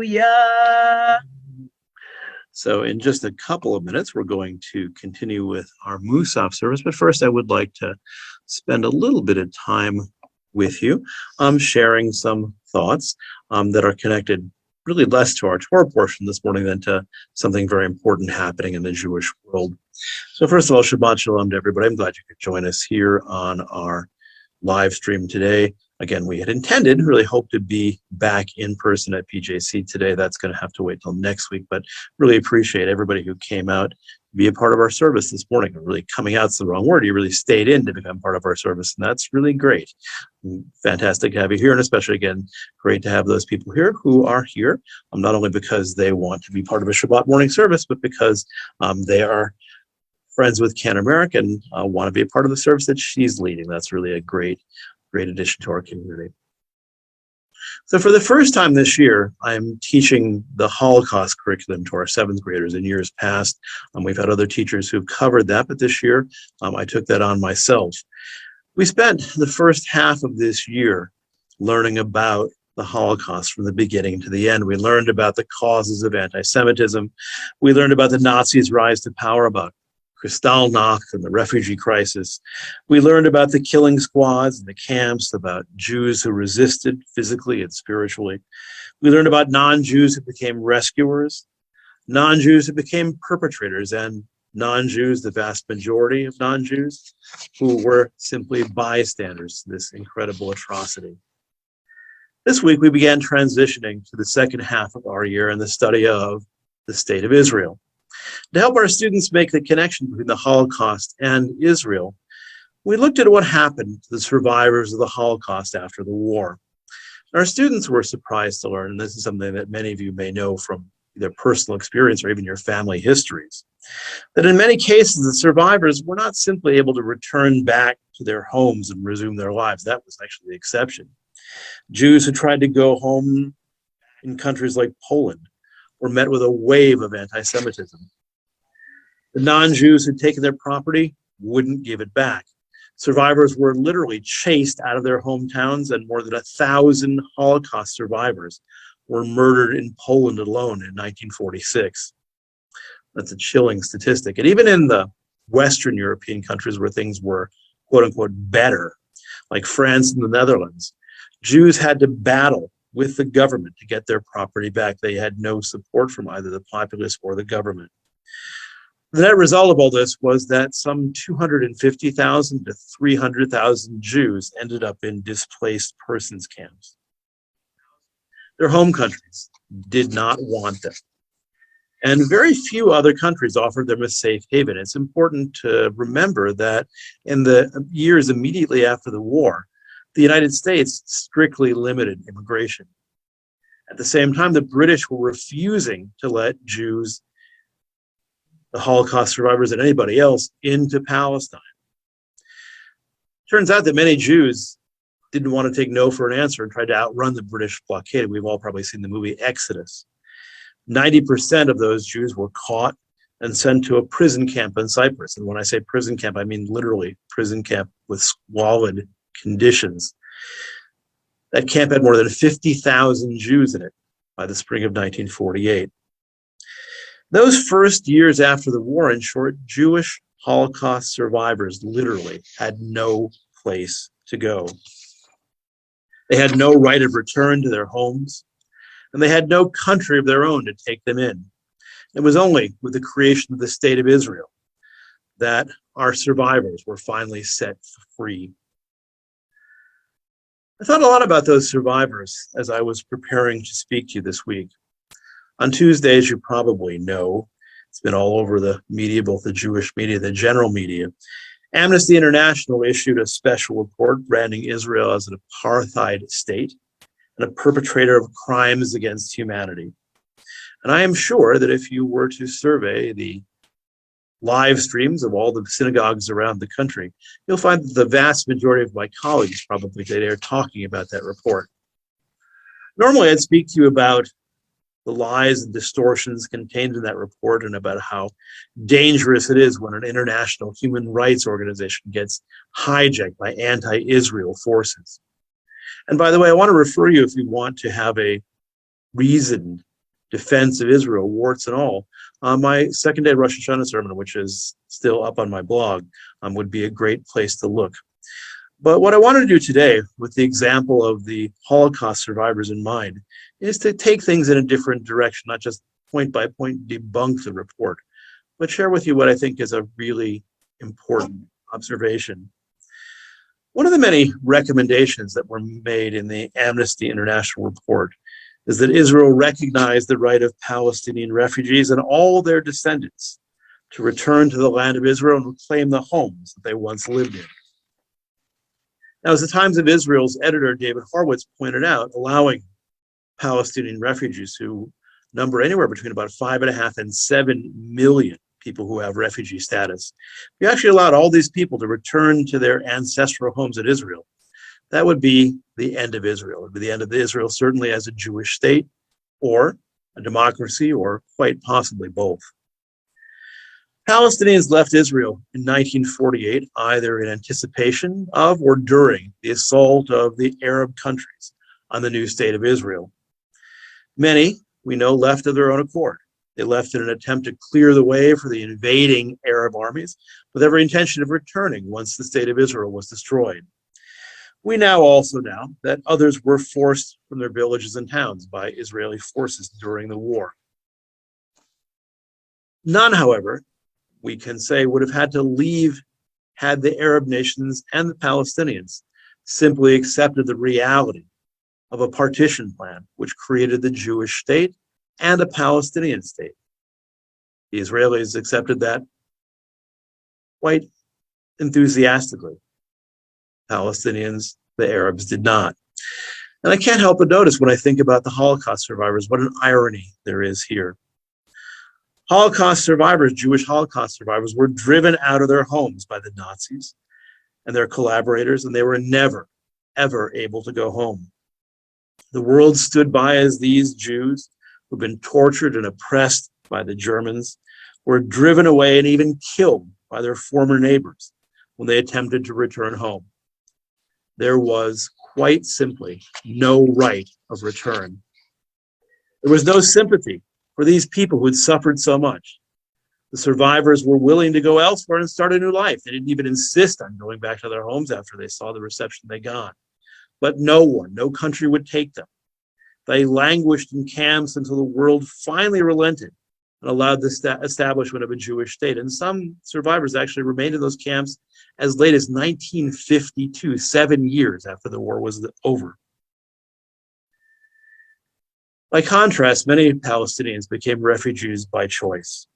Hallelujah. So in just a couple of minutes, we're going to continue with our Musaf service. But first, I would like to spend a little bit of time with you, sharing some thoughts that are connected really less to our Torah portion this morning than to something very important happening in the Jewish world. So first of all, Shabbat Shalom to everybody. I'm glad you could join us here on our live stream today. Again, we had intended, really hope to be back in person at PJC today. That's going to have to wait till next week, but really appreciate everybody who came out to be a part of our service this morning. Really, coming out's the wrong word. You really stayed in to become part of our service, and that's really great. Fantastic to have you here, and especially, again, great to have those people here who are here, not only because they want to be part of a Shabbat morning service, but because they are friends with Can America and want to be a part of the service that she's leading. That's really a great addition to our community. So for the first time this year, I'm teaching the Holocaust curriculum to our 7th graders. In years past, we've had other teachers who've covered that, but this year I took that on myself. We spent the first half of this year learning about the Holocaust from the beginning to the end. We learned about the causes of anti-Semitism. We learned about the Nazis' rise to power, about Kristallnacht and the refugee crisis. We learned about the killing squads and the camps, about Jews who resisted physically and spiritually. We learned about non-Jews who became rescuers, non-Jews who became perpetrators, and non-Jews, the vast majority of non-Jews, who were simply bystanders to this incredible atrocity. This week, we began transitioning to the second half of our year in the study of the State of Israel. To help our students make the connection between the Holocaust and Israel, we looked at what happened to the survivors of the Holocaust after the war. Our students were surprised to learn, and this is something that many of you may know from their personal experience or even your family histories, that in many cases, the survivors were not simply able to return back to their homes and resume their lives. That was actually the exception. Jews who tried to go home in countries like Poland were met with a wave of anti-Semitism. The non-Jews who'd taken their property wouldn't give it back. Survivors were literally chased out of their hometowns, and more than 1,000 Holocaust survivors were murdered in Poland alone in 1946. That's a chilling statistic. And even in the Western European countries where things were, quote unquote, better, like France and the Netherlands, Jews had to battle with the government to get their property back. They had no support from either the populace or the government. The net result of all this was that some 250,000 to 300,000 Jews ended up in displaced persons camps. Their home countries did not want them. And very few other countries offered them a safe haven. It's important to remember that in the years immediately after the war, the United States strictly limited immigration. At the same time, the British were refusing to let Jews, the Holocaust survivors, and anybody else into Palestine. Turns out that many Jews didn't want to take no for an answer and tried to outrun the British blockade. We've all probably seen the movie Exodus. 90% of those Jews were caught and sent to a prison camp in Cyprus. And when I say prison camp, I mean literally prison camp with squalid conditions. That camp had more than 50,000 Jews in it by the spring of 1948. Those first years after the war, in short, Jewish Holocaust survivors literally had no place to go. They had no right of return to their homes, and they had no country of their own to take them in. It was only with the creation of the State of Israel that our survivors were finally set free. I thought a lot about those survivors as I was preparing to speak to you this week. On Tuesday, as you probably know, it's been all over the media, both the Jewish media, the general media. Amnesty International issued a special report branding Israel as an apartheid state and a perpetrator of crimes against humanity. And I am sure that if you were to survey the live streams of all the synagogues around the country, you'll find that the vast majority of my colleagues probably today are talking about that report. Normally, I'd speak to you about the lies and distortions contained in that report and about how dangerous it is when an international human rights organization gets hijacked by anti-Israel forces. And by the way, I want to refer you, if you want to have a reasoned defense of Israel, warts and all. My second day Rosh Hashanah sermon, which is still up on my blog, would be a great place to look. But what I wanted to do today, with the example of the Holocaust survivors in mind, is to take things in a different direction, not just point by point debunk the report, but share with you what I think is a really important observation. One of the many recommendations that were made in the Amnesty International report is that Israel recognize the right of Palestinian refugees and all their descendants to return to the land of Israel and reclaim the homes that they once lived in. Now, as the Times of Israel's editor, David Horowitz, pointed out, allowing Palestinian refugees, who number anywhere between about 5.5 and 7 million people who have refugee status, if you actually allowed all these people to return to their ancestral homes in Israel, that would be the end of Israel. It would be the end of Israel, certainly as a Jewish state, or a democracy, or quite possibly both. Palestinians left Israel in 1948, either in anticipation of or during the assault of the Arab countries on the new state of Israel. Many, we know, left of their own accord. They left in an attempt to clear the way for the invading Arab armies, with every intention of returning once the state of Israel was destroyed. We now also know that others were forced from their villages and towns by Israeli forces during the war. None, however, we can say, would have had to leave had the Arab nations and the Palestinians simply accepted the reality of a partition plan which created the Jewish state and a Palestinian state. The Israelis accepted that quite enthusiastically. Palestinians, the Arabs, did not. And I can't help but notice when I think about the Holocaust survivors, what an irony there is here. Holocaust survivors, Jewish Holocaust survivors, were driven out of their homes by the Nazis and their collaborators, and they were never, ever able to go home. The world stood by as these Jews, who've been tortured and oppressed by the Germans, were driven away and even killed by their former neighbors when they attempted to return home. There was quite simply no right of return. There was no sympathy for these people who had suffered so much. The survivors were willing to go elsewhere and start a new life. They didn't even insist on going back to their homes after they saw the reception they got. But no country would take them. They languished in camps until the world finally relented and allowed the establishment of a Jewish state. And some survivors actually remained in those camps as late as 1952, 7 years after the war was over. By contrast, many Palestinians became refugees by choice.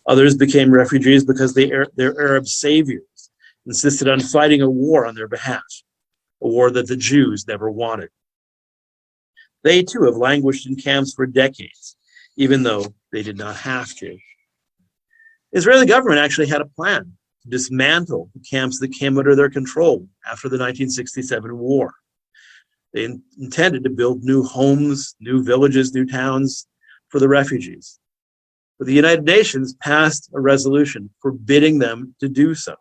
Others became refugees because their Arab saviors insisted on fighting a war on their behalf, a war that the Jews never wanted. They too have languished in camps for decades, even though they did not have to. The Israeli government actually had a plan to dismantle the camps that came under their control after the 1967 war. They intended to build new homes, new villages, new towns for the refugees. But the United Nations passed a resolution forbidding them to do so.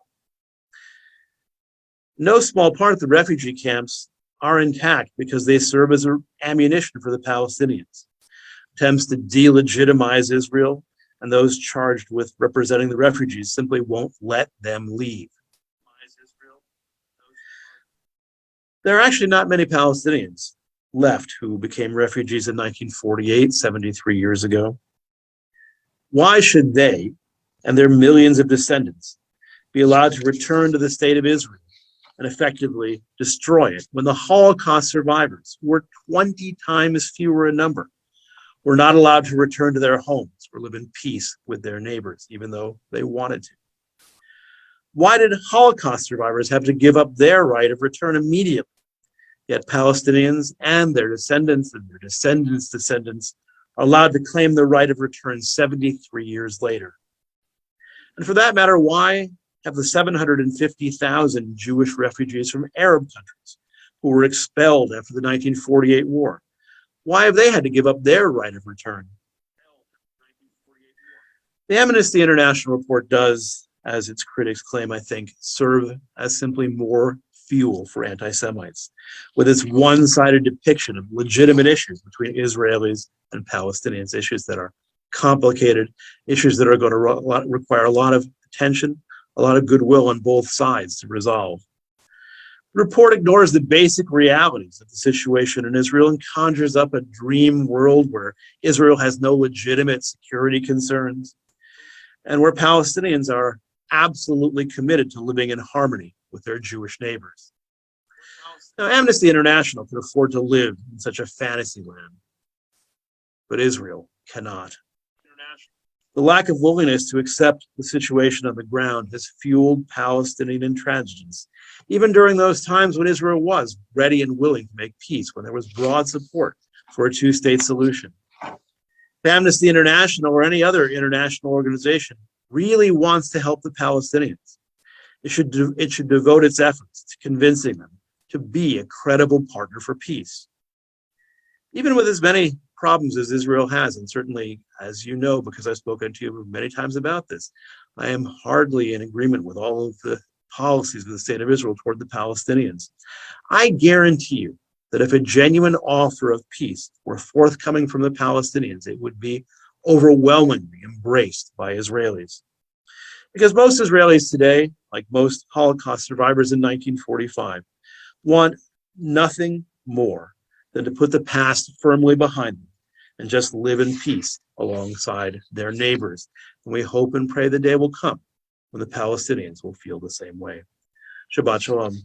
No small part of the refugee camps are intact because they serve as ammunition for the Palestinians. Attempts to delegitimize Israel and those charged with representing the refugees simply won't let them leave. There are actually not many Palestinians left who became refugees in 1948, 73 years ago. Why should they and their millions of descendants be allowed to return to the state of Israel and effectively destroy it when the Holocaust survivors, who were 20 times fewer in number, were not allowed to return to their homes or live in peace with their neighbors, even though they wanted to? Why did Holocaust survivors have to give up their right of return immediately? Yet Palestinians and their descendants are allowed to claim the right of return 73 years later. And for that matter, why have the 750,000 Jewish refugees from Arab countries who were expelled after the 1948 war, why have they had to give up their right of return? The Amnesty International report does, as its critics claim, I think, serve as simply more fuel for anti-Semites, with its one-sided depiction of legitimate issues between Israelis and Palestinians, issues that are complicated, issues that are going to require a lot of attention, a lot of goodwill on both sides to resolve. The report ignores the basic realities of the situation in Israel and conjures up a dream world where Israel has no legitimate security concerns and where Palestinians are absolutely committed to living in harmony with their Jewish neighbors. Now, Amnesty International can afford to live in such a fantasy land, but Israel cannot. The lack of willingness to accept the situation on the ground has fueled Palestinian intransigence, even during those times when Israel was ready and willing to make peace, when there was broad support for a two-state solution. If Amnesty International or any other international organization really wants to help the Palestinians, it should devote its efforts to convincing them to be a credible partner for peace. Even with as many problems as Israel has, and certainly, as you know, because I've spoken to you many times about this, I am hardly in agreement with all of the policies of the state of Israel toward the Palestinians. I guarantee you that if a genuine offer of peace were forthcoming from the Palestinians, it would be overwhelmingly embraced by Israelis. Because most Israelis today, like most Holocaust survivors in 1945, want nothing more than to put the past firmly behind them and just live in peace alongside their neighbors. And we hope and pray the day will come when the Palestinians will feel the same way. Shabbat Shalom.